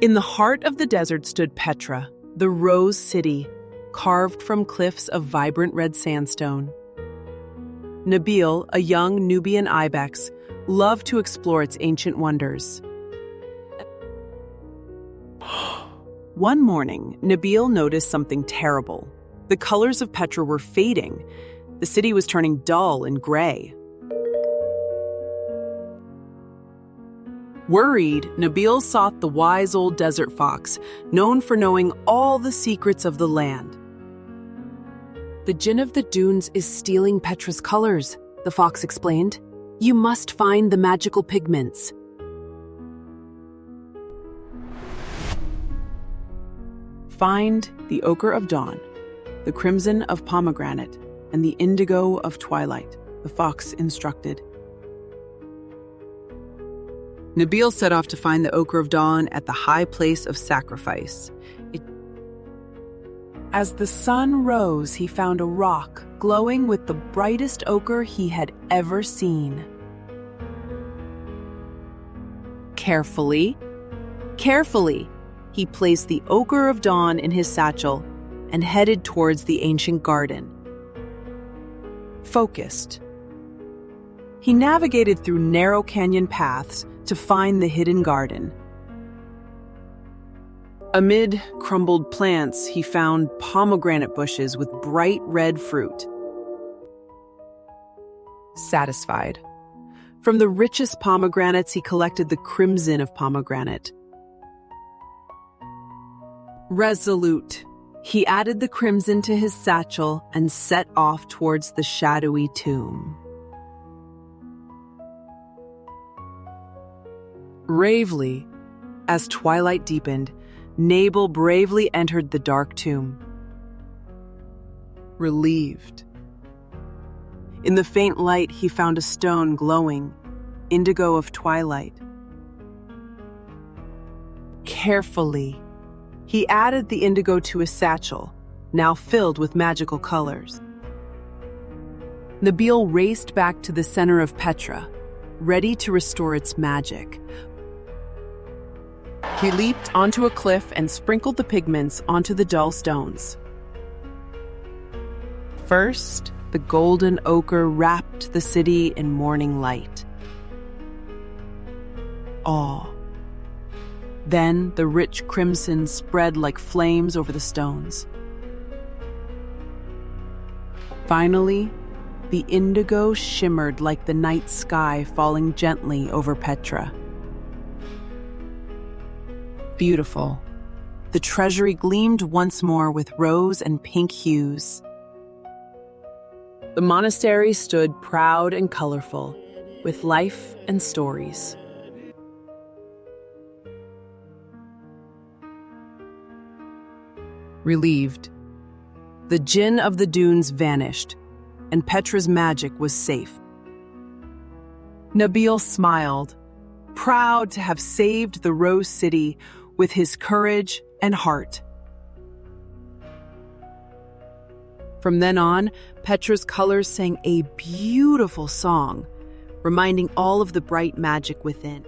In the heart of the desert stood Petra, the Rose City, carved from cliffs of vibrant red sandstone. Nabil, a young Nubian ibex, loved to explore its ancient wonders. One morning, Nabil noticed something terrible. The colors of Petra were fading. The city was turning dull and gray. Worried, Nabil sought the wise old desert fox, known for knowing all the secrets of the land. "The Jinn of the Dunes is stealing Petra's colors," the fox explained. "You must find the magical pigments." Find the Ochre of Dawn, the crimson of Pomegranate, and the Indigo of Twilight, the fox instructed. Nabil set off to find the Ochre of Dawn at the high place of sacrifice. As the sun rose, he found a rock glowing with the brightest ochre he had ever seen. Carefully, he placed the Ochre of Dawn in his satchel and headed towards the ancient garden. Focused, he navigated through narrow canyon paths to find the hidden garden. Amid crumbled plants, he found pomegranate bushes with bright red fruit. Satisfied, from the richest pomegranates, he collected the crimson of pomegranate. Resolute, he added the crimson to his satchel and set off towards the shadowy tomb. Bravely, as twilight deepened, Nabil bravely entered the dark tomb. Relieved. In the faint light, he found a stone glowing, Indigo of Twilight. Carefully, he added the indigo to his satchel, now filled with magical colors. Nabil raced back to the center of Petra, ready to restore its magic. He leaped onto a cliff and sprinkled the pigments onto the dull stones. First, the golden ochre wrapped the city in morning light. Awe. Then the rich crimson spread like flames over the stones. Finally, the indigo shimmered like the night sky falling gently over Petra. Beautiful. The treasury gleamed once more with rose and pink hues. The monastery stood proud and colorful, with life and stories. Relieved, the Jinn of the Dunes vanished, and Petra's magic was safe. Nabil smiled, proud to have saved the Rose City with his courage and heart. From then on, Petra's colors sang a beautiful song, reminding all of the bright magic within.